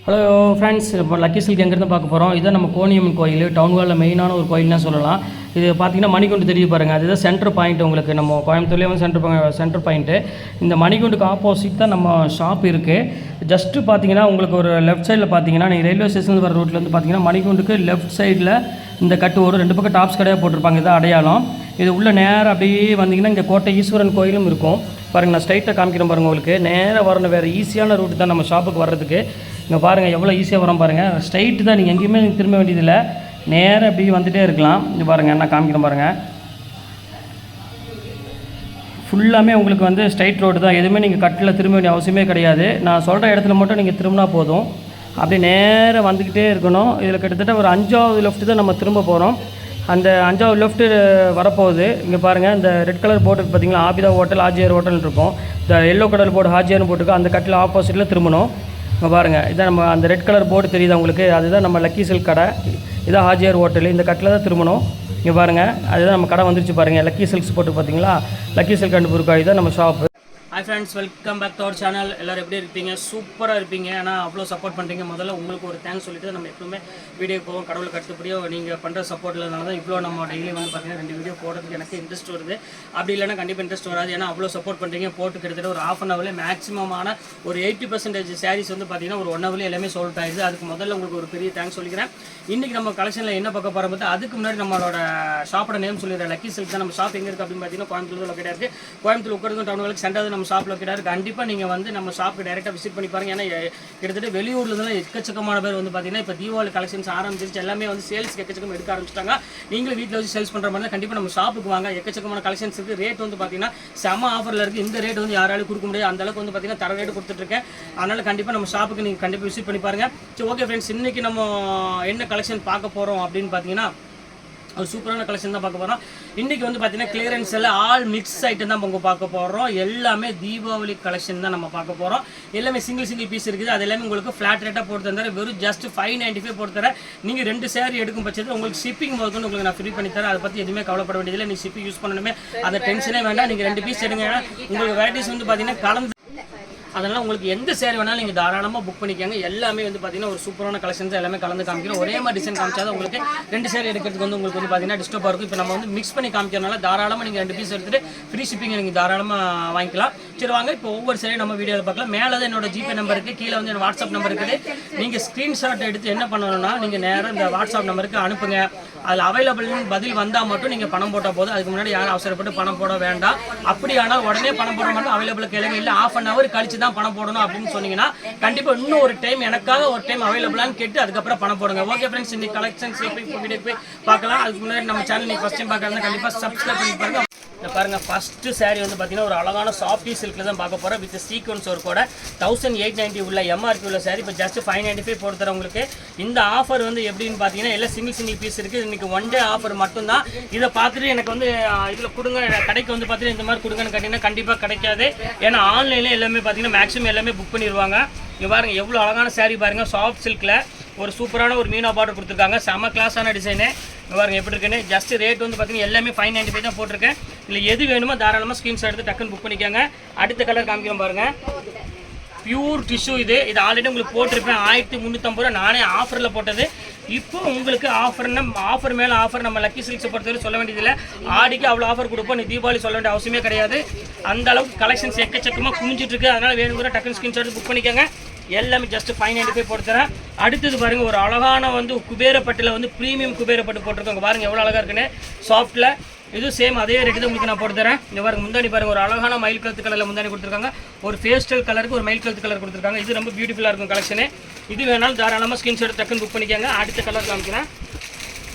Hello friends, இப்போ lucky silk எங்கேருந்து பார்க்க போகிறோம். இதுதான் நம்ம கோணியம்மன் கோயில், டவுன் ஹாலில் மெயினான ஒரு கோயில்னு சொல்லலாம். இது பார்த்தீங்கன்னா மணிகுண்டு தெரிய பாருங்கள், அதுதான் சென்டர் பாயிண்ட். உங்களுக்கு நம்ம கோயம்புத்தூர்லேயே வந்து சென்டர் பாயிண்ட்டு. இந்த மணிகுண்டுக்கு ஆப்போசிட் தான் நம்ம ஷாப் இருக்குது. ஜஸ்ட்டு பார்த்தீங்கன்னா உங்களுக்கு ஒரு லெஃப்ட் சைடில் பார்த்தீங்கன்னா நீங்கள் ரயில்வே ஸ்டேஷன் வர ரோட்லேருந்து பார்த்தீங்கன்னா மணிகுண்டுக்கு லெஃப்ட் சைடில் இந்த கட்டு ஒரு 2 பக்கம் டாப்ஸ் கடையாக போட்டிருப்பாங்க. இதான் அடையாளம். இது உள்ள நேராக அப்படியே வந்தீங்கன்னா இங்கே கோட்டை ஈஸ்வரன் கோயிலும் இருக்கும் பாருங்கள். நான் ஸ்ட்ரைட்டாக காமிக்கிறேன் பாருங்கள். உங்களுக்கு நேராக வரணும், வேறு ஈஸியான ரூட்டு தான் நம்ம ஷாப்புக்கு வர்றதுக்கு. இங்கே பாருங்கள் எவ்வளோ ஈஸியாக வரோம் பாருங்கள். ஸ்ட்ரைட்டு தான், நீங்கள் எங்கேயுமே திரும்ப வேண்டியதில்லை, நேராக அப்படி வந்துகிட்டே இருக்கலாம். இங்கே பாருங்கள், நான் காமிக்கிறேன் பாருங்கள். ஃபுல்லாமே உங்களுக்கு வந்து ஸ்ட்ரைட் ரோடு தான், எதுவுமே நீங்கள் கட்டில் திரும்ப வேண்டிய அவசியமே கிடையாது. நான் சொல்கிற இடத்துல மட்டும் நீங்கள் திரும்பினா போதும். அப்படியே நேராக வந்துக்கிட்டே இருக்கணும். இதில் கிட்டத்தட்ட ஒரு 5வது லெஃப்ட்டு தான் நம்ம திரும்ப போகிறோம். அந்த 5வது லெஃப்ட்டு வரப்போகுது. இங்கே பாருங்கள், இந்த ரெட் கலர் போர்டு பார்த்தீங்களா, ஆபிதா ஹோட்டல் ஹாஜியார் ஹோட்டல் இருக்கும். இந்த எல்லோ கலர் போர்டு ஹாஜியார்னு போட்டுருக்கோம். அந்த கட்டில் ஆப்போசிட்டில் திரும்பணும். இங்கே பாருங்கள், இதான் நம்ம அந்த ரெட் கலர் போர்டு தெரியுது உங்களுக்கு, அதுதான் நம்ம லக்கி சில்க் கடை. இதான் ஹாஜியார் ஹோட்டல். இந்த கட்டில் தான் திரும்பணும். இங்கே பாருங்கள், அதுதான் நம்ம கடை வந்துருச்சு பாருங்கள். லக்கி சில்க்ஸ் போட்டு பார்த்தீங்களா, லக்கி சில்க் அண்ட் புர்காய் தான் நம்ம shop. Hi friends, welcome back to our channel. எல்லோரும் எப்படி இருப்பீங்க? சூப்பராக இருப்பீங்க. ஏன்னா அவ்வளோ சப்போர்ட் பண்ணுறீங்க. முதல்ல உங்களுக்கு ஒரு தேங்க்ஸ் சொல்லிட்டு நம்ம எப்பவுமே வீடியோ போவோம். கடவுளுக்கு அடுத்தபடியோ நீங்கள் பண்ணுற சப்போர்ட்லனால தான் இவ்வளோ நம்ம டெய்லி வந்து பார்த்தீங்கன்னா 2 வீடியோ போடுறதுக்கு எனக்கு இன்ட்ரெஸ்ட் வருது. அப்படி இல்லைனா கண்டிப்பாக இன்ட்ரெஸ்ட் வராது. ஏன்னா அவ்வளோ சப்போர்ட் பண்ணுறீங்க. போட்டு கிட்டத்தட்ட ஒரு ½ ஹவர்லேயே மேக்ஸிமமான ஒரு 80% சாரீஸ் வந்து பார்த்தீங்கன்னா ஒரு 1 ஹவர்லேயே எல்லாமே சோல்ட் ஆயிடுது. அதுக்கு முதல்ல உங்களுக்கு ஒரு பெரிய தேங்க்ஸ் சொல்லிக்கிறேன். இன்றைக்கி நம்ம கலெக்ஷனில் என்ன பார்க்க போகிறோம் பார்த்து, அதுக்கு முன்னாடி நம்மளோட ஷாப்போட நேம் சொல்லிடுறேன். லக்கி சில்க் தான் நம்ம ஷாப். எங்கே இருக்குது அப்படின்னு பார்த்தீங்கன்னா கோயம்புத்தூர் லொக்கேட்டாக இருக்குது. கோயம்புத்தூர் உட்காந்து டவுன் ஹாலுக்கு சென்றாவது நம்ம ஷாப் லொக்கேட்டாக இருக்குது. கண்டிப்பாக நீங்கள் வந்து நம்ம ஷாப்புக்கு டேரெக்டாக விசிட் பண்ணி பாருங்கள். ஏன்னா கிட்டத்தட்ட வெளியூர்லேருந்து எக்கச்சக்கமான பேர் வந்து பார்த்தீங்கன்னா இப்போ தீபாவளி கலெக்ஷன்ஸ் ஆரம்பிச்சிருச்சு. எல்லாமே வந்து சேல்ஸ் எக்கச்சக்கம் எடுக்க ஆரம்பிச்சிட்டாங்க. நீங்களும் வீட்டில் வச்சு சேல்ஸ் பண்ணுற மாதிரி தான் கண்டிப்பாக நம்ம ஷாப்புக்கு வாங்க. எக்கச்சக்கமான கலெக்ஷன்ஸ் இருக்குது. ரேட் வந்து பார்த்தீங்கன்னா செம ஆஃபரில் இருக்குது. இந்த ரேட் வந்து யாராலும் கொடுக்க முடியாது. அந்தளவுக்கு வந்து பார்த்தீங்கன்னா தர ரேட்டு கொடுத்துட்ருக்கேன். அதனால் கண்டிப்பாக நம்ம ஷாப்புக்கு நீங்கள் கண்டிப்பாக விசிட் பண்ணி பாருங்கள். சரி, ஓகே ஃப்ரெண்ட்ஸ், இன்றைக்கி நம்ம என்ன கலெக்ஷன் பார்க்க போகிறோம் அப்படின்னு பார்த்தீங்கன்னா ஒரு சூப்பரான கலெக்ஷன் தான் பார்க்க போகிறோம். இன்றைக்கி வந்து பார்த்தீங்கன்னா கிளியரன்ஸ் எல்லாம் ஆல் மிக்ஸ் ஐட்டம் தான் நம்ம பார்க்க போகிறோம். எல்லாமே தீபாவளி கலெக்ஷன் தான் நம்ம பார்க்க போகிறோம். எல்லாமே சிங்கிள் பீஸ் இருக்குது. அது எல்லாமே உங்களுக்கு ஃப்ளாட் ரேட்டாக போட்டு தந்துறேன். வெறும் ஜஸ்ட் 595 போட்டு தரேன். நீங்கள் 2 சேரீ எடுக்கும் பட்சத்தில் உங்களுக்கு ஷிப்பிங் போதுன்னு உங்களுக்கு நான் ஃப்ரீ பண்ணி தரேன். அதை பற்றி எதுவுமே கவலைப்பட வேண்டியதில்லை. நீங்கள் ஷிப்பிங் யூஸ் பண்ணணுமே அந்த டென்ஷனே வேண்டாம். நீங்கள் 2 பீஸ் எடுங்க. உங்களுக்கு வெரைட்டிஸ் வந்து பார்த்தீங்கன்னா கலந்து, அதனால் உங்களுக்கு எந்த சேரீ வேணாலும் நீங்கள் தாராளமாக புக் பண்ணிக்கோங்க. எல்லாமே வந்து பார்த்தீங்கன்னா ஒரு சூப்பரான கலெக்ஷன்ஸ் எல்லாமே கலந்து காமிக்கிறோம். ஒரே மாதிரி டிசைன் காமிச்சாதான் உங்களுக்கு 2 சேரீ எடுக்கிறதுக்கு வந்து உங்களுக்கு வந்து பார்த்தீங்கன்னா டிஸ்டர்பாக இருக்கும். இப்போ நம்ம வந்து மிக்ஸ் பண்ணி காமிக்கிறதுனால தாராளமாக நீங்கள் 2 பீஸ் எடுத்துகிட்டு ஃப்ரீ ஷிப்பிங் நீங்கள் தாராளமாக வாங்கிக்கலாம். சரி வாங்க, இப்போ ஒவ்வொரு சேரீ நம்ம வீடியோவில் பார்க்கலாம். மேலே தான் என்னோட ஜிபே நம்பர் இருக்குது, கீழே வந்து என்னோட வாட்ஸ்அப் நம்பர் இருக்குது. நீங்கள் ஸ்க்ரீன்ஷாட் எடுத்து என்ன பண்ணணும்னா நீங்கள் நேராக இந்த வாட்ஸ்அப் நம்பருக்கு அனுப்புங்க. அதில் அவைலபிள்னு பதில் வந்தால் மட்டும் நீங்கள் பணம் போட்டால் போதும். அதுக்கு முன்னாடி யாரும் அவசரப்பட்டு பணம் போட வேண்டாம். அப்படி ஆனால் உடனே பணம் போட மாட்டோம். அவைலபிள் கேளுங்க. இல்லை ½ ஹவர் கழிச்சு தான் பணம் போடணும் அப்படின்னு சொன்னீங்கன்னா கண்டிப்பாக இன்னும் ஒரு டைம் எனக்காக ஒரு டைம் அவைலபிளான்னு கேட்டு அதுக்கப்புறம் பணம் போடுங்க. ஓகே ஃப்ரெண்ட்ஸ், இன்னைக்கு கலெக்ஷன்ஸ் எப்படி வீடியோ போய் பார்க்கலாம். அதுக்கு முன்னாடி நம்ம சேனல் நீங்கள் ஃபஸ்ட் டைம் பார்க்கறதா கண்டிப்பாக சப்ஸ்கிரைப் பண்ணி பாருங்க. பாருங்கள், ஃபஸ்ட்டு சாரீ வந்து பார்த்தீங்கன்னா ஒரு அழகான சாஃப்டி சில்கில் தான் பார்க்க போகிறோம். வித் சீக்வன்ஸ் ஒரு கூட 1890 உள்ள எம்ஆர்பி உள்ள சாரீ இப்போ ஜஸ்ட் 595 போட்டு தரேன் உங்களுக்கு. இந்த ஆஃபர் வந்து எப்படின்னு பார்த்தீங்கன்னா எல்லாம் சிங்கிள் பீஸ் இருக்குது. இன்றைக்கி 1 டே ஆஃபர் மட்டும்தான். இதை பார்த்துட்டு எனக்கு வந்து இதில் கொடுங்க, கடைக்கு வந்து பார்த்தீங்கன்னா இந்த மாதிரி கொடுங்கன்னு கேட்டிங்கன்னா கண்டிப்பாக கிடைக்காது. ஏன்னா ஆன்லைனில் எல்லாமே பார்த்தீங்கன்னா மேக்ஸிமம் எல்லாமே புக் பண்ணிடுவாங்க. இங்கே பாருங்கள் எவ்வளோ அழகான சாரீ பாருங்கள். சாஃப்ட் சில்கில் ஒரு சூப்பரான ஒரு மீனா பார்டர் கொடுத்துருக்காங்க. செம கிளாஸான டிசைனு. பாருங்க எப்படி இருக்குன்னு. ஜஸ்ட் ரேட் வந்து பார்த்தீங்கன்னா எல்லாமே 595 தான் போட்டிருக்கேன். இல்லை எது வேணுமோ தாராளமாக ஸ்க்ரீன்ஷாட் எடுத்து டக்குன்னு புக் பண்ணிக்கோங்க. அடுத்த கலர் காமிக்கிறோம் பாருங்கள். பியூர் டிஷ்யூ இது ஆல்ரெடி உங்களுக்கு போட்டிருப்பேன் 1350 ரூபா. நானே ஆஃபரில் போட்டது. இப்போ உங்களுக்கு ஆஃபர் மேலே ஆஃபர். நம்ம லக்கி சில்க்ஸை பொறுத்தவரை சொல்ல வேண்டியதில்லை. ஆடிக்கு அவ்வளோ ஆஃபர் கொடுப்போம். நீ தீபாவளி சொல்ல வேண்டிய அவசியமே கிடையாது. அந்த அளவுக்கு கலெக்ஷன்ஸ் எக்கச்சக்கமாக குமிஞ்சிட்டு இருக்கு. அதனால் வேணுங்கிற டக்குன்னு ஸ்க்ரீன்ஷாட் புக் பண்ணிக்கோங்க. எல்லாமே ஜஸ்ட் 595 போட்டு தரேன். அடுத்தது பாருங்கள், ஒரு அழகான வந்து குபேரப்பட்டில் வந்து ப்ரீமியம் குபேரப்பட்டு போட்டிருக்கோங்க. பாருங்கள் எவ்வளோ அழகாக இருக்குன்னு. சாஃப்ட்டில் இது சேம் அதே ரேட்டு தான் உங்களுக்கு நான் போட்டு தரேன். இந்த பாருங்கள் முந்தானி பாருங்கள், ஒரு அழகான மயில் கழுத்து கலரில் முந்தானி கொடுத்துருக்காங்க. ஒரு பேஸ்டல் கலருக்கு ஒரு மயில் கழுத்து கலர் கொடுத்துருக்காங்க. இது ரொம்ப பியூட்டிஃபுல்லாக இருக்கும் கலெக்ஷனு. இது வேணாலும் தாராளமாக ஸ்க்ரீன்ஷாட் டக்குன்னு புக் பண்ணிக்கோங்க. அடுத்த கலர் காமிக்கிறேன்.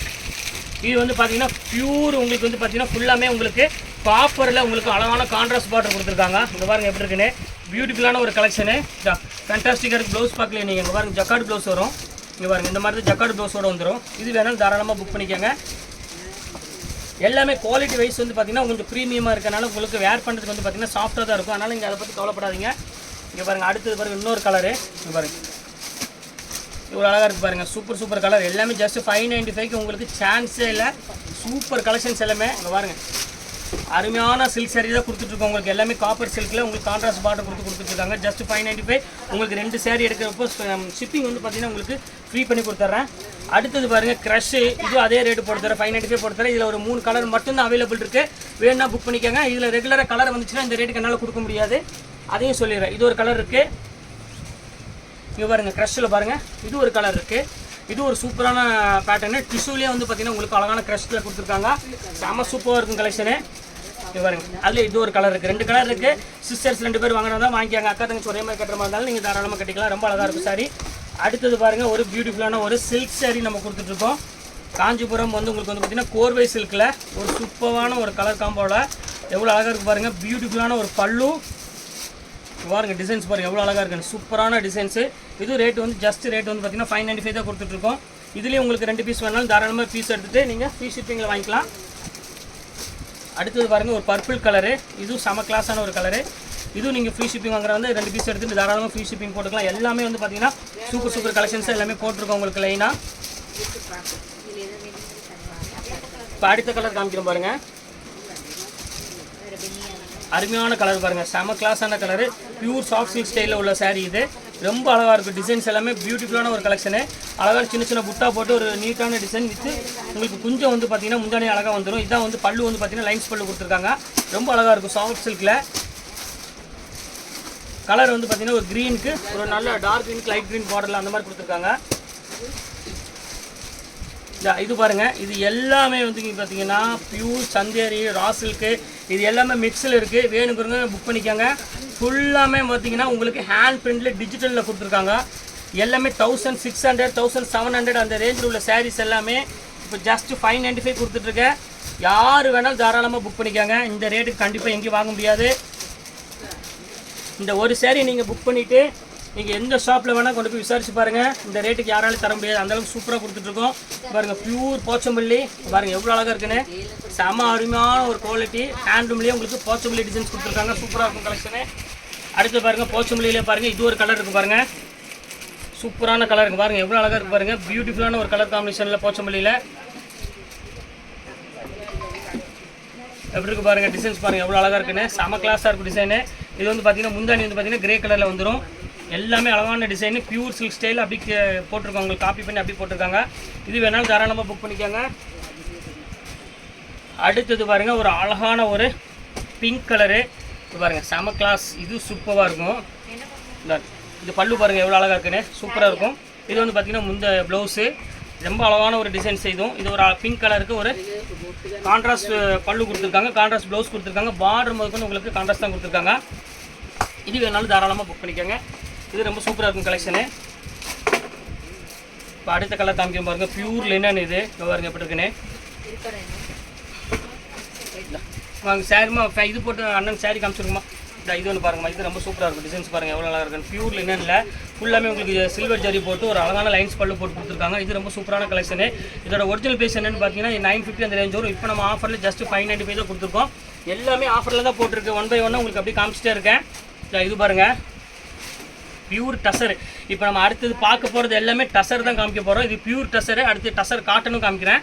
இது வந்து பார்த்தீங்கன்னா பியூர் உங்களுக்கு வந்து பார்த்தீங்கன்னா ஃபுல்லாமே உங்களுக்கு காப்பரில் உங்களுக்கு அழகான கான்ட்ராஸ்ட் பார்டர் கொடுத்துருக்காங்க. இந்த பாருங்கள் எப்படி இருக்குன்னு. பியூட்டிஃபுல்லான ஒரு கலெக்ஷனு. ஃபேண்டாஸ்டிக்காக இருக்குது. ப்ளவுஸ் பார்க்கல நீங்கள். இங்கே பாருங்கள் ஜக்கார்டு ப்ளவுஸ் வரும். இங்கே பாருங்கள் இந்த மாதிரி ஜக்கார்டு ப்ளவுஸோடு வந்துடும். இது வேணாலும் தாராளமாக புக் பண்ணிக்கோங்க. எல்லாமே குவாலிட்டி வைஸ் வந்து பார்த்தீங்கன்னா உங்களுக்கு ப்ரீமியமாக இருக்கனால உங்களுக்கு வேர் பண்ணுறதுக்கு வந்து பார்த்தீங்கன்னா சாஃப்ட்டாக தான் இருக்கும். அதனால் நீங்கள் அதை பற்றி கவலைப்படாதீங்க. இங்கே பாருங்கள் அடுத்தது பாருங்கள் இன்னொரு கலரு. இங்கே பாருங்கள் இவ்வளோ அழகாக இருக்குது பாருங்கள். Super colour. எல்லாமே ஜஸ்ட் 595 உங்களுக்கு சான்ஸே இல்லை. சூப்பர் கலெக்ஷன்ஸ் எல்லாமே. இங்கே பாருங்கள் அருமையான சில்க் saree தான் கொடுத்துட்ருக்கோம் உங்களுக்கு. எல்லாமே காப்பர் சில்கில் உங்களுக்கு கான்ட்ராஸ்ட் பார்டர் கொடுத்துட்ருக்காங்க. ஜஸ்ட் 595. உங்களுக்கு 2 saree எடுக்கிறப்போ ஷிப்பிங் வந்து பார்த்தீங்கன்னா உங்களுக்கு ஃப்ரீ பண்ணி கொடுத்துட்றேன். அடுத்தது பாருங்கள் க்ரஷ்ஷு, இதுவும் அதே ரேட்டு போட்டு தரேன், 595 போட்டு தரேன். இதில் ஒரு 3 கலர் மட்டும்தான் அவைலபிள் இருக்குது. வேணுன்னா புக் பண்ணிக்கோங்க. இதில் ரெகுலராக கலர் வந்துச்சுன்னா இந்த ரேட்டுக்கு என்னால் கொடுக்க முடியாது, அதையும் சொல்லிடுறேன். இது ஒரு கலர் இருக்குது. இங்கே பாருங்கள் க்ரஷ்ஷில் பாருங்கள், இது ஒரு கலர் இருக்குது. இது ஒரு சூப்பரான பேட்டர்னு. டிஷ்யூலேயே வந்து பார்த்தீங்கன்னா உங்களுக்கு அழகான க்ரஷ்ஷில் கொடுத்துருக்காங்க. செம்ம சூப்பராக இருக்கும் கலெக்ஷனு. இது பாருங்க, அதில் இது ஒரு கலர் இருக்குது. 2 கலர் இருக்குது. சிஸ்டர்ஸ் 2 பேர் வாங்கினா வாங்கிக்காங்க. அக்கா தங்கச்சி ஒரே மாதிரி கட்டுற மாதிரி இருந்தாலும் நீங்கள் தாராளமாக கட்டிக்கலாம். ரொம்ப அழகாக இருக்கும் சாரி. அடுத்தது பாருங்கள், ஒரு பியூட்டிஃபுல்லான ஒரு சில்க் சாரி நம்ம கொடுத்துட்ருக்கோம். காஞ்சிபுரம் வந்து உங்களுக்கு வந்து பார்த்தீங்கன்னா கோர்வை சில்கில் ஒரு சூப்பரான ஒரு கலர் காம்போவில் எவ்வளோ அழகாக இருக்குது பாருங்கள். பியூட்டிஃபுல்லான ஒரு பல்லு பாருங்க, டிசைன்ஸ் பாருங்கள் எவ்வளோ அழகாக இருக்குது. சூப்பரான டிசைன்ஸு. இது ரேட்டு வந்து ஜஸ்ட் ரேட் வந்து பார்த்தீங்கன்னா 595 தான் கொடுத்துட்ருக்கோம். இதுலேயும் உங்களுக்கு 2 பீஸ் வேணாலும் தாராளமாக பீஸ் எடுத்துகிட்டு நீங்கள் ஃப்ரீ ஷிப்பிங்கில் வாங்கிக்கலாம். அடுத்தது பாருங்கள், ஒரு பர்பிள் கலரு. இதுவும் செம கிளாஸான ஒரு கலரு. இதுவும் நீங்கள் ஃப்ரீ ஷிப்பிங் வாங்குற வந்து 2 பீஸ் எடுத்துகிட்டு தாராளமாக ஃப்ரீ ஷிப்பிங் போட்டுக்கலாம். எல்லாமே வந்து பார்த்தீங்கன்னா சூப்பர் கலெக்ஷன்ஸ் எல்லாமே போட்டிருக்கோம் உங்களுக்கு லைனாக. இப்போ அடுத்த கலர் காமிக்கிறோம் பாருங்கள். அருமையான கலர் பாருங்கள், செம கிளாஸான கலரு. பியூர் சாஃப்ட் சில்க் ஸ்டைலில் உள்ள சாரீ இது. ரொம்ப அழகாக இருக்கும். டிசைன்ஸ் எல்லாமே பியூட்டிஃபுல்லான ஒரு கலெக்ஷனு. அழகாக சின்ன புட்டா போட்டு ஒரு நீட்டான டிசைன் வித்து உங்களுக்கு கொஞ்சம் வந்து பார்த்தீங்கன்னா முந்தானே அழகாக வந்துடும். இதான் வந்து பல்லு வந்து பார்த்தீங்கன்னா லைன்ஸ் பல்லு கொடுத்துருக்காங்க. ரொம்ப அழகாக இருக்கும் சாஃப்ட் சில்கில். கலர் வந்து பார்த்தீங்கன்னா ஒரு க்ரீனுக்கு ஒரு நல்ல டார்க் க்ரீனுக்கு லைட் க்ரீன் பார்டரில் அந்த மாதிரி கொடுத்துருக்காங்க. இது பாருங்கள், இது எல்லாமே வந்து பார்த்தீங்கன்னா பியூர் சந்தேரி ரா சில்க்கு. இது எல்லாமே மிக்ஸில் இருக்குது. வேணுங்கிறவங்க புக் பண்ணிக்கோங்க. ஃபுல்லாமே பார்த்தீங்கன்னா உங்களுக்கு ஹேண்ட் பிரிண்டில் டிஜிட்டலில் கொடுத்துருக்காங்க. எல்லாமே 1600 1700 அந்த ரேஞ்சில் உள்ள சாரீஸ் எல்லாமே இப்போ ஜஸ்ட் 595 கொடுத்துட்ருக்கேன். யார் வேணாலும் தாராளமாக புக் பண்ணிக்கோங்க. இந்த ரேட்டுக்கு கண்டிப்பாக எங்கேயும் வாங்க முடியாது. இந்த ஒரு சாரீ நீங்கள் புக் பண்ணிவிட்டு நீங்கள் எந்த ஷாப்பில் வேணால் கொண்டு போய் விசாரிச்சு பாருங்கள். இந்த ரேட்டுக்கு யாராலும் தர முடியாது. அந்தளவுக்கு சூப்பராக கொடுத்துட்ருக்கோம். பாருங்கள், பியூர் போச்சம்பள்ளி பாருங்கள் எவ்வளோ அழகாக இருக்குன்னு. செம அருமையான ஒரு குவாலிட்டி. ஹேண்ட்லூம்லேயே உங்களுக்கு போச்சம்பள்ளி டிசைன்ஸ் கொடுத்துருக்காங்க. சூப்பராக இருக்கும் கலெக்ஷனு. அடுத்து பாருங்கள், போச்சம்பள்ளியிலே பாருங்கள், இது ஒரு கலர் இருக்குது பாருங்கள். சூப்பரான கலர் இருக்குது பாருங்கள், எவ்வளோ அழகாக இருக்குது பாருங்கள். பியூட்டிஃபுல்லான ஒரு கலர் காம்பினேஷனில் போச்சம்பள்ளியில் எப்படி இருக்குது பாருங்கள். டிசைன்ஸ் பாருங்கள் எவ்வளோ அழகாக இருக்குன்னு. செம கிளாஸாக இருக்கும் டிசைனு. இது வந்து பார்த்தீங்கன்னா முந்தானி வந்து பார்த்தீங்கன்னா கிரே கலரில் வந்துடும். எல்லாமே அழகான டிசைனு. பியூர் சில்க் ஸ்டைல் அப்படி போட்டிருக்காங்க. உங்களுக்கு காப்பி பண்ணி அப்படி போட்டிருக்காங்க. இது வேணாலும் தாராளமாக புக் பண்ணிக்கோங்க. அடுத்தது பாருங்கள், ஒரு அழகான ஒரு பிங்க் கலரு. இது பாருங்கள் செம கிளாஸ். இது சூப்பராக இருக்கும். இது பல்லு பாருங்கள் எவ்வளோ அழகாக இருக்குன்னு. சூப்பராக இருக்கும். இது வந்து பார்த்திங்கன்னா முந்த ப்ளவுஸு ரொம்ப அழகான ஒரு டிசைன் செய்தும். இது ஒரு பிங்க் கலருக்கு ஒரு கான்ட்ராஸ்ட் பல்லு கொடுத்துருக்காங்க. கான்ட்ராஸ்ட் ப்ளவுஸ் கொடுத்துருக்காங்க. பார்டர் முதற்கொண்டு உங்களுக்கு கான்ட்ராஸ்ட் தான் கொடுத்துருக்காங்க. இது வேணாலும் தாராளமாக புக் பண்ணிக்கோங்க. இது ரொம்ப சூப்பராக இருக்கும் கலெக்ஷனு. இப்போ அடுத்த கலர் காமிக்கும் பாருங்கள், பியூர் லினன். இது பாருங்கள் எப்படி இருக்குன்னு. வாங்க சாரிமா இது போட்டு அண்ணன் சாரி காமிச்சிருக்குமா. இது ஒன்று பாருங்கம்மா, இது ரொம்ப சூப்பராக இருக்கும். டிசைன்ஸ் பாருங்கள் எவ்வளோ அழகாக இருக்குன்னு. பியூர் லினனில் ஃபுல்லாமே உங்களுக்கு சில்வர் ஜரி போட்டு ஒரு அழகான லைன்ஸ் பல்லு போட்டு கொடுத்துருக்காங்க. இது ரொம்ப சூப்பரான கலெக்ஷனு. இதோட ஒரிஜினல் பேஸ் என்னென்னு பார்த்தீங்கன்னா 950 அந்த ரேஞ்ச் வரும். இப்போ நம்ம ஆஃபரில் ஜஸ்ட் 595 தான் கொடுத்துருக்கோம். எல்லாமே ஆஃபரில் தான் போட்டிருக்கு. 1 by 1 உங்களுக்கு அப்படியே காமிச்சிட்டே இருக்கேன். இது பாருங்கள், பியூர் டசர். இப்போ நம்ம அடுத்தது பார்க்க போகிறது எல்லாமே டசர் தான் காமிக்க போகிறோம். இது பியூர் டசரு. அடுத்து டசர் காட்டனும் காமிக்கிறேன்.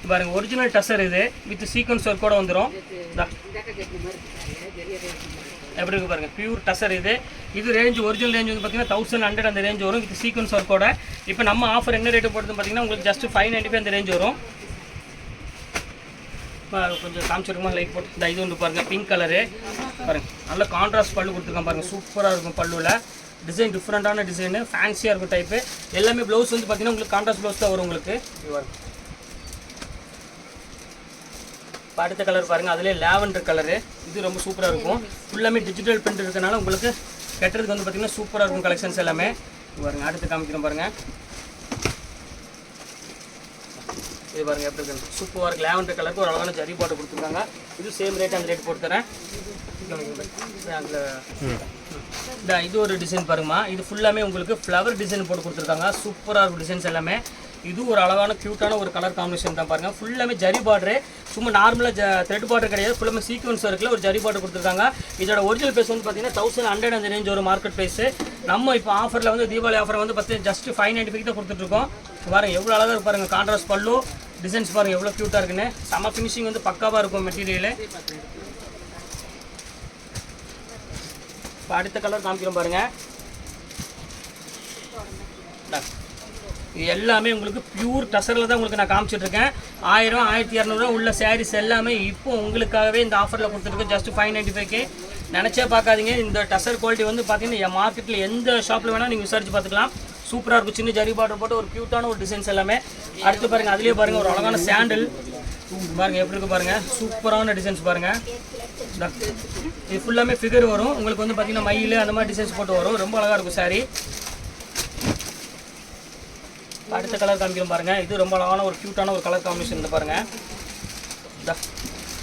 பாருங்கள், ஒரிஜினல் டசர் இது வித் சீக்வன்ஸ் ஒர்க் கூட வந்துடும். எப்படி இருக்குது பாருங்கள், பியூர் டசர். இது ரேஞ்ச் ஒரிஜினல் ரேஞ்ச் வந்து பார்த்தீங்கன்னா 1100 அந்த ரேஞ்ச் வரும் வித் சீக்வன்ஸ் ஒர்க்கோட. இப்போ நம்ம ஆஃபர் என்ன ரேட்டு போடுறது பார்த்தீங்கன்னா உங்களுக்கு ஜஸ்ட் 595 அந்த ரேஞ்ச் வரும். கொஞ்சம் காமிச்சிருக்குமா லைட் போட்டு. இது ஒன்று பாருங்கள், பிங்க் கலரு பாருங்கள். நல்ல கான்ட்ராஸ்ட் பல்லு கொடுத்துருக்கேன் பாருங்கள். சூப்பராக இருக்கும் பல்லுவில். டிசைன் டிஃப்ரெண்ட்டான டிசைனு, ஃபேன்சியாக இருக்கும் டைப்பு. எல்லாமே ப்ளவுஸ் வந்து பார்த்தீங்கன்னா உங்களுக்கு கான்ட்ராஸ்ட் ப்ளவுஸ் தான் வரும் உங்களுக்கு. இப்போ அடுத்த கலர் பாருங்கள், அதிலே லாவெண்டர் கலரு. இது ரொம்ப சூப்பராக இருக்கும். ஃபுல்லாமே டிஜிட்டல் பிரிண்ட் இருக்கனால உங்களுக்கு கட்டுறதுக்கு வந்து பார்த்திங்கன்னா சூப்பராக இருக்கும் கலெக்ஷன்ஸ் எல்லாமே. பாருங்கள், அடுத்து காமிக்கிறோம் பாருங்கள். இது பாருங்கள் எப்படி இருக்குது. சூப்பராக இருக்குது. லாவெண்டர் கலருக்கு ஒரு அழகான ஜரி பாட்டு கொடுத்துருக்காங்க. இது சேம் ரேட் அந்த ரேட் போட்டு தரேன். இது ஒரு டிசைன் பாருங்கம்மா. இது ஃபுல்லாமே உங்களுக்கு ஃப்ளவர் டிசைன் போட்டு கொடுத்துருக்காங்க. சூப்பராக இருக்கும் டிசைன்ஸ் எல்லாமே. இது ஒரு அழகான க்யூட்டான ஒரு கலர் காம்பினேஷன் தான் பாருங்கள். ஃபுல்லாமே ஜரி பார்டரு. சும்மா நார்மலாக த்ரெட் பார்டர் கிடையாது. ஃபுல்லாமே சீக்வன்ஸ் ஒர்க்கில் ஒரு ஜரி பார்டர் கொடுத்துருக்காங்க. இதோட ஒரிஜினல் ப்ரைஸ் வந்து பார்த்தீங்கன்னா 1100 அந்த ரேஞ்ச் ஒரு மார்க்கெட் ப்ரைஸு. நம்ம இப்போ ஆஃபரில் வந்து தீபாவளி ஆஃபர் வந்து பார்த்தீங்கன்னா ஜஸ்ட் 595 தான் கொடுத்துட்ருக்கோம். பாருங்கள் எவ்வளோ அழகாக பாருங்கள். கான்ட்ராஸ்ட் பல்லு டிசைன்ஸ் பாருங்கள் எவ்வளோ க்யூட்டாக இருக்குன்னு. செம்ம ஃபினிஷிங் வந்து பக்காவாக இருக்கும் மெட்டீரியலு. இப்போ அடுத்த கலர் காமிக்கிறோம் பாருங்கள். இது எல்லாமே உங்களுக்கு பியூர் டசரில் தான் உங்களுக்கு நான் காமிச்சிட்ருக்கேன். 1000 1200 உள்ள சாரீஸ் எல்லாமே இப்போ உங்களுக்காகவே இந்த ஆஃபரில் கொடுத்துருக்கேன். Just 595K. நினச்சே பார்க்காதீங்க. இந்த டசர் குவாலிட்டி வந்து பார்த்தீங்கன்னா மார்க்கெட்டில் எந்த ஷாப்பில் வேணால் நீங்கள் விசாரிச்சு பார்த்துக்கலாம். சூப்பராக இருக்கும். சின்ன ஜரி பார்டர் போட்டு ஒரு க்யூட்டான ஒரு டிசைன்ஸ் எல்லாமே. அடுத்து பாருங்கள், அதுலேயே பாருங்கள் ஒரு அழகான சாண்டில் பாருங்கள் எப்படி இருக்குது பாருங்கள். சூப்பரான டிசைன்ஸ் பாருங்கள். இது ஃபுல்லாமே ஃபிகர் வரும் உங்களுக்கு வந்து பார்த்தீங்கன்னா மயில் அந்த மாதிரி டிசைன்ஸ் போட்டு வரும். ரொம்ப அழகாக இருக்கும் சாரீ. அடுத்த கலர் காமிக்கிறோம் பாருங்கள். இது ரொம்ப அழகான ஒரு க்யூட்டான ஒரு கலர் காம்பினேஷன் இந்த பாருங்கள்.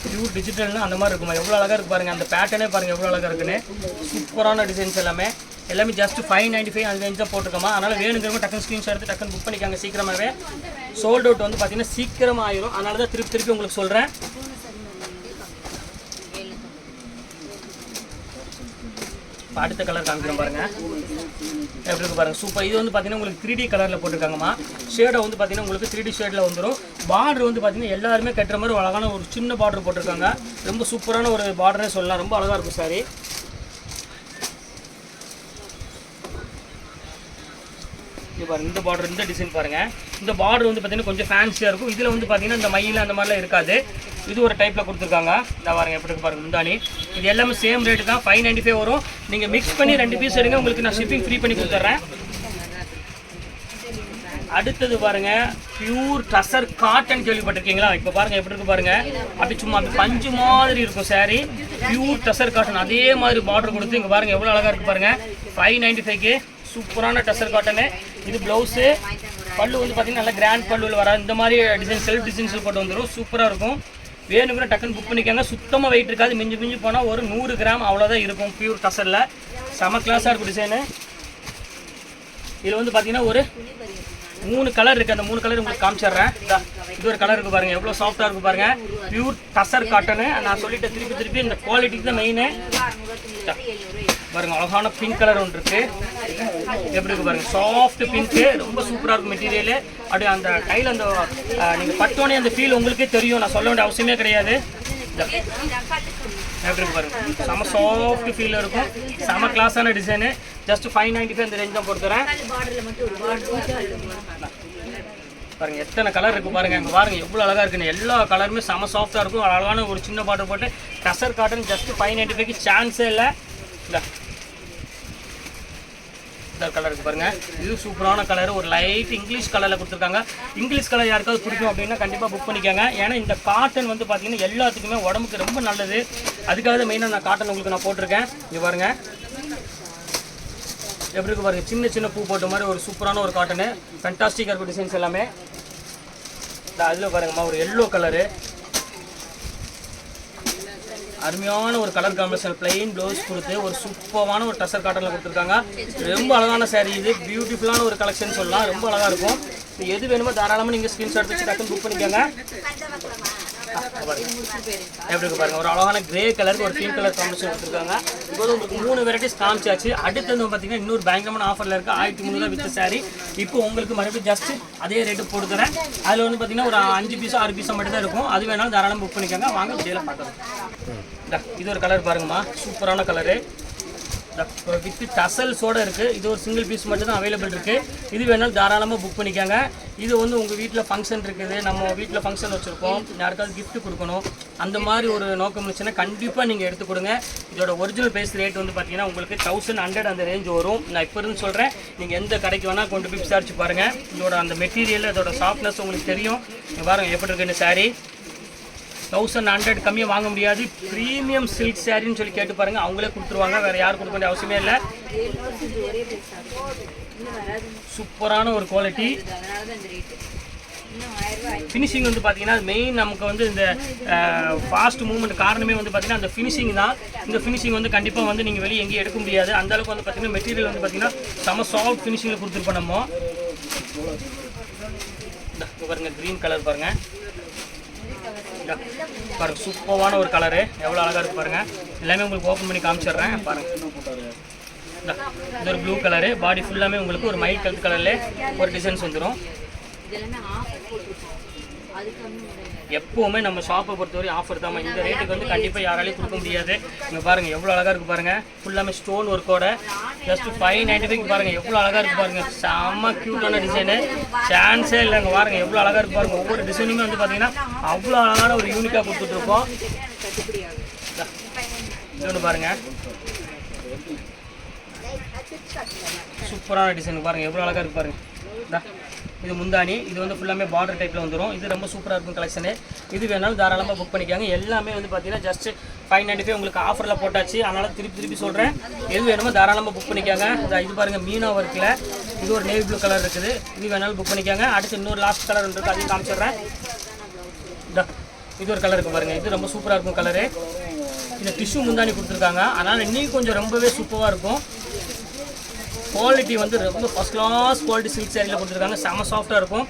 பியூர் டிஜிட்டல்னு அந்த மாதிரி இருக்குமா, எவ்வளோ அழகாக இருக்குது பாருங்கள். அந்த பேட்டர்னே பாருங்கள் எவ்வளோ அழகாக இருக்குன்னு. சூப்பரான டிசைன்ஸ் எல்லாமே ஜஸ்ட் 595 அந்த ரேஞ்ச் தான் போட்டுருக்கோமா. அதனால் வேணுங்கிறவங்க டக்குன்னு ஸ்க்ரீன்ஷாட் எடுத்து டக்குன்னு புக் பண்ணிக்காங்க. சீக்கிரமாகவே சோல்ட் அவுட் வந்து பார்த்தீங்கன்னா சீக்கிரமாக ஆயிரும். அதனால தான் திருப்பி உங்களுக்கு சொல்கிறேன். அடுத்த கலர் காமிக்கிறோம் பாருங்கள் எப்படி இருக்கு பாருங்கள். சூப்பர். இது வந்து பார்த்தீங்கன்னா உங்களுக்கு 3D கலரில் போட்டிருக்காங்கம்மா. ஷேடை வந்து பார்த்தீங்கன்னா உங்களுக்கு 3D ஷேடில் வந்துடும். பார்டர் வந்து பார்த்தீங்கன்னா எல்லாருமே கட்டுற மாதிரி அழகான ஒரு சின்ன பார்டர் போட்டிருக்காங்க. ரொம்ப சூப்பரான ஒரு பார்டரே சொல்லலாம். ரொம்ப அழகாக இருக்கும் சாரி. இது பாருங்கள் இந்த பார்டர் இந்த டிசைன் பாருங்கள். இந்த பார்டர் வந்து பார்த்தீங்கன்னா கொஞ்சம் ஃபேன்சியாக இருக்கும். இதில் வந்து பார்த்தீங்கன்னா இந்த மயில் அந்த மாதிரிலாம் இருக்காது. இது ஒரு டைப்பில் கொடுத்துருக்காங்க. இந்த பாருங்கள் எப்படி இருக்கு பாருங்கள் முந்தானி. இது எல்லாமே சேம் ரேட்டு தான் 595 வரும். நீங்கள் மிக்ஸ் பண்ணி 2 பீஸ் எடுங்க, உங்களுக்கு நான் ஷிப்பிங் ஃப்ரீ பண்ணி கொடுத்துட்றேன். அடுத்தது பாருங்கள் பியூர் டசர் காட்டன் கேள்விப்பட்டிருக்கீங்களா? இப்போ பாருங்கள் எப்படி இருக்கு பாருங்கள். அப்படி சும்மா அப்படி பஞ்சு மாதிரி இருக்கும் சாரீ. பியூர் டசர் காட்டன் அதே மாதிரி பார்டர் கொடுத்து இங்கே பாருங்கள் எவ்வளோ அழகாக இருக்குது பாருங்கள். 595K. சூப்பரான டசர் காட்டனு. இது ப்ளவுஸு. பல்லு வந்து பார்த்தீங்கன்னா நல்லா கிராண்ட் பல்லுவில் வர இந்த மாதிரி டிசைன் செல்ஃப் டிசைன்ஸில் போட்டு வந்துடும். சூப்பராக இருக்கும். வேணுங்கிற டக்குன்னு புக் பண்ணிக்காங்க. சுத்தமாக வெயிட் இருக்காது. மிஞ்சி போனால் ஒரு 100 கிராம் அவ்வளோதான் இருக்கும். பியூர் டசரில் செம கிளாஸாக இருக்கும் டிசைனு. இதில் வந்து பார்த்தீங்கன்னா ஒரு 3 கலர் இருக்குது. அந்த 3 கலர் உங்களுக்கு காமிச்சிட்றேன். இது ஒரு கலர் இருக்குது பாருங்கள் எவ்வளோ சாஃப்டாக இருக்கும் பாருங்கள். Pure tussar cotton. நான் சொல்லிட்டு திருப்பி இந்த குவாலிட்டிக்கு தான் மெயினு. பாருங்கள் அழகான பிங்க் கலர் ஒன்று இருக்குது. எப்படி இருக்குது பாருங்கள். Soft pink. ரொம்ப சூப்பராக இருக்கும் மெட்டீரியலு. அப்படியே அந்த கையில் அந்த நீங்கள் பட்டோனே அந்த ஃபீல் உங்களுக்கே தெரியும். நான் சொல்ல வேண்டிய அவசியமே கிடையாது. எப்படி இருக்கு பாருங்கள். செம சாஃப்ட் ஃபீல் இருக்கும். செம கிளாஸான டிசைனு. ஜஸ்ட் 595 இந்த ரேஞ்ச் தான் போட்டுறேன். பாருங்கள் எத்தனை கலர் இருக்குது பாருங்கள். இங்கே பாருங்கள் எவ்வளோ அழகாக இருக்குன்னு. எல்லா கலருமே செம சாஃப்டாக இருக்கும். அழகான ஒரு சின்ன பார்டர் போட்டு டசர் காட்டன் ஜஸ்ட் 595க்கு சான்ஸே இல்லை. இந்த கலர் இருக்குது பாருங்கள். இது சூப்பரான கலர். ஒரு லைட் இங்கிலீஷ் கலரில் கொடுத்துருக்காங்க. இங்கிலீஷ் கலர் யாருக்காவது பிடிக்கும் அப்படின்னா கண்டிப்பாக புக் பண்ணிக்காங்க. ஏன்னா இந்த காட்டன் வந்து பார்த்தீங்கன்னா எல்லாத்துக்குமே உடம்புக்கு ரொம்ப நல்லது. அதுக்காக தான் மெயினாக நான் காட்டன் உங்களுக்கு நான் போட்டிருக்கேன். இது பாருங்கள் எப்படி இருக்குது பாருங்கள். சின்ன சின்ன பூ போட்ட மாதிரி ஒரு சூப்பரான ஒரு காட்டனு. ஃபேண்டாஸ்டிக்காக இருக்கும் டிசைன்ஸ் எல்லாமே. அதில் பாருங்கம்மா ஒரு எல்லோ கலரு. அருமையான ஒரு கலர் காம்பினேஷன். பிளெயின் ப்ளவுஸ் கொடுத்து ஒரு சூப்பரான ஒரு டசர் காட்டனில் கொடுத்துருக்காங்க. ரொம்ப அழகான சாரீ. இது பியூட்டிஃபுல்லான ஒரு கலெக்ஷன் சொல்லலாம். ரொம்ப அழகாக இருக்கும். எது வேணுமோ தாராளமாக நீங்கள் ஸ்க்ரீன்ஷாட் வச்சு டக்குன்னு புக் பண்ணிக்கோங்க. எப்படி இருக்கு பாருங்கள். ஒரு அழகான கிரே கலருக்கு ஒரு பிங்க் கலர் காம்பினேஷன் கொடுத்துருக்காங்க. இப்போ உங்களுக்கு 3 வெரைட்டிஸ் காமிச்சாச்சு. அடுத்து வந்து பார்த்தீங்கன்னா இன்னொரு பயங்கரமான ஆஃபரில் இருக்குது. 1300 வித் சாரீ. இப்போ உங்களுக்கு மறுபடியும் ஜஸ்ட் அதே ரேட்டு போட்டு தரேன். அதில் வந்து பார்த்தீங்கன்னா ஒரு 5 பீஸோ 6 பீஸோ மட்டும் தான் இருக்கும். அது வேணாலும் தாராளமாக புக் பண்ணிக்கோங்க. வாங்க டீலாக பார்க்கலாம். இது ஒரு கலர் பாருங்கம்மா. சூப்பரான கலரு. வித் டசல்ஸோடு இருக்குது. இது ஒரு சிங்கிள் பீஸ் மட்டும் தான் அவைலபிள் இருக்குது. இது வேணாலும் தாராளமாக புக் பண்ணிக்காங்க. இது வந்து உங்கள் வீட்டில் ஃபங்க்ஷன் இருக்குது. நம்ம வீட்டில் ஃபங்க்ஷன் வச்சுருக்கோம். யாருக்காவது கிஃப்ட் கொடுக்கணும் அந்த மாதிரி ஒரு நோக்கம் இருந்துச்சுன்னா கண்டிப்பாக நீங்கள் எடுத்து கொடுங்க. இதோட ஒரிஜினல் ப்ரைஸ் ரேட் வந்து பார்த்தீங்கன்னா உங்களுக்கு 1100 அந்த ரேஞ்ச் வரும். நான் இப்போ இருந்து சொல்கிறேன். நீங்கள் எந்த கடைக்கு வேணால் கொண்டு போய் விசாரிச்சு பாருங்கள். இதோட அந்த மெட்டீரியல் அதோட சாஃப்ட்னஸ் உங்களுக்கு தெரியும். பாருங்கள் எப்படி இருக்குன்னு சாரீ. 1100 கம்மியாக வாங்க முடியாது. ப்ரீமியம் சில்க் சாரின்னு சொல்லி கேட்டு பாருங்கள். அவங்களே கொடுத்துருவாங்க. வேறு யாரும் கொடுக்க வேண்டிய அவசியமே இல்லை. சூப்பரான ஒரு குவாலிட்டி. ஃபினிஷிங் வந்து பார்த்தீங்கன்னா மெயின் நமக்கு வந்து இந்த ஃபாஸ்ட் மூவ்மெண்ட் காரணமே வந்து பார்த்தீங்கன்னா அந்த ஃபினிஷிங் தான். இந்த ஃபினிஷிங் வந்து கண்டிப்பாக வந்து நீங்கள் வெளியே எங்கேயும் எடுக்க முடியாது. அந்தளவுக்கு வந்து பார்த்தீங்கன்னா மெட்டீரியல் வந்து பார்த்தீங்கன்னா செம சாஃப்ட் ஃபினிஷிங்கில் கொடுத்துருப்போம் நம்ம. பாருங்கள் க்ரீன் கலர் பாருங்கள். பாருங்கள் சூப்பரான ஒரு கலரு. எவ்வளோ அழகாக இருக்குது பாருங்கள். எல்லாமே உங்களுக்கு ஓப்பன் பண்ணி காமிச்சிடுறேன் பாருங்கள். இது ஒரு ப்ளூ கலரு. பாடி ஃபுல்லாமே உங்களுக்கு ஒரு மைல் கலர் கலரில் ஒரு டிசைன்ஸ் வந்துடும். எப்போவுமே நம்ம ஷாப்பை பொறுத்தவரை ஆஃபர் தான். இந்த ரேட்டுக்கு வந்து கண்டிப்பாக யாராலையும் கொடுக்க முடியாது. இங்கே பாருங்கள் எவ்வளோ அழகாக இருக்குது பாருங்கள், ஃபுல்லாமே ஸ்டோன் ஒர்க்கோட ஜஸ்ட் 595 பாருங்கள் எவ்வளோ அழகாக இருக்குது பாருங்கள். செம்ம க்யூட்டான டிசைனு, சான்ஸே இல்லைங்க. பாருங்கள் எவ்வளோ அழகாக இருக்குது பாருங்கள். ஒவ்வொரு டிசைனுமே வந்து பார்த்தீங்கன்னா அவ்வளோ அழகான ஒரு யூனிக்காக கொடுத்துட்ருக்கோம். இது ஒன்று பாருங்கள், சூப்பரான டிசைன் பாருங்கள் எவ்வளோ அழகாக இருக்குது பாருங்கள். இது முந்தானி, இது வந்து ஃபுல்லாமே பார்டர் டைப்பில் வந்துடும். இது ரொம்ப சூப்பராக இருக்கும் கலெக்ஷனு. இது வேணாலும் தாராளமாக புக் பண்ணிக்காங்க. எல்லாமே வந்து பார்த்தீங்கன்னா ஜஸ்ட் 595 உங்களுக்கு ஆஃபரில் போட்டாச்சு. அதனால் திருப்பி சொல்கிறேன், எது வேணுமோ தாராளமாக புக் பண்ணிக்காங்க. இது பாருங்கள் மீனா ஒர்க்கில் இது ஒரு நேவி ப்ளூ கலர் இருக்குது. இது வேணாலும் புக் பண்ணிக்காங்க. அடுத்து இன்னொரு லாஸ்ட் கலர் இருக்குது, அதையும் காமிச்சிடுறேன். இது ஒரு கலர் இருக்குது பாருங்கள், இது ரொம்ப சூப்பராக இருக்கும் கலரு. இது டிஷ்யூ முந்தானி கொடுத்துருக்காங்க, அதனால் இன்னும் கொஞ்சம் ரொம்பவே சூப்பராக இருக்கும். குவாலிட்டி வந்து ரொம்ப ஃபஸ்ட் கிளாஸ் குவாலிட்டி சில்க் சேரீயில் கொடுத்துருக்காங்க, செம்ம சாஃப்ட்டாக இருக்கும்.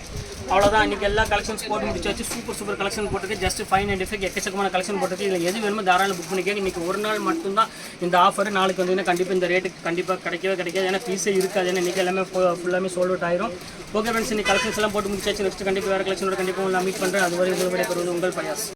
அவ்வளோதான், இன்றைக்கி எல்லா கலெக்ஷன்ஸ் போட்டு முடிச்சாச்சு. சூப்பர் கலெக்ஷன் போட்டுருக்கு. ஜஸ்ட் 595 எக்கச்சக்கமான கலெக்ஷன் போட்டுருக்கு. இதில் எது வேணுமோ தாராளம் புக் பண்ணிக்க. இன்றைக்கி ஒரு நாள் மட்டும்தான் இந்த ஆஃபர். நாளைக்கு வந்தீங்கன்னா கண்டிப்பாக இந்த ரேட்டுக்கு கண்டிப்பாக கிடைக்காது. ஏன்னா பீஸே இருக்காது. ஏன்னா இன்றைக்கி எல்லாமே ஃபுல்லாமே சோல்ட் அவுட் ஆயிரும். ஓகே ஃப்ரெண்ட்ஸ், இன்றைக்கி கலெக்ஷன்ஸ் எல்லாம் போட்டு முடிச்சாச்சு. நெக்ஸ்ட் கண்டிப்பாக வேறு கலெக்ஷனோட கண்டிப்பாக உங்களை மீட் பண்ணுறேன். அதுவரை உங்கள் விடைபெறுவது உங்கள் பயாஸ்.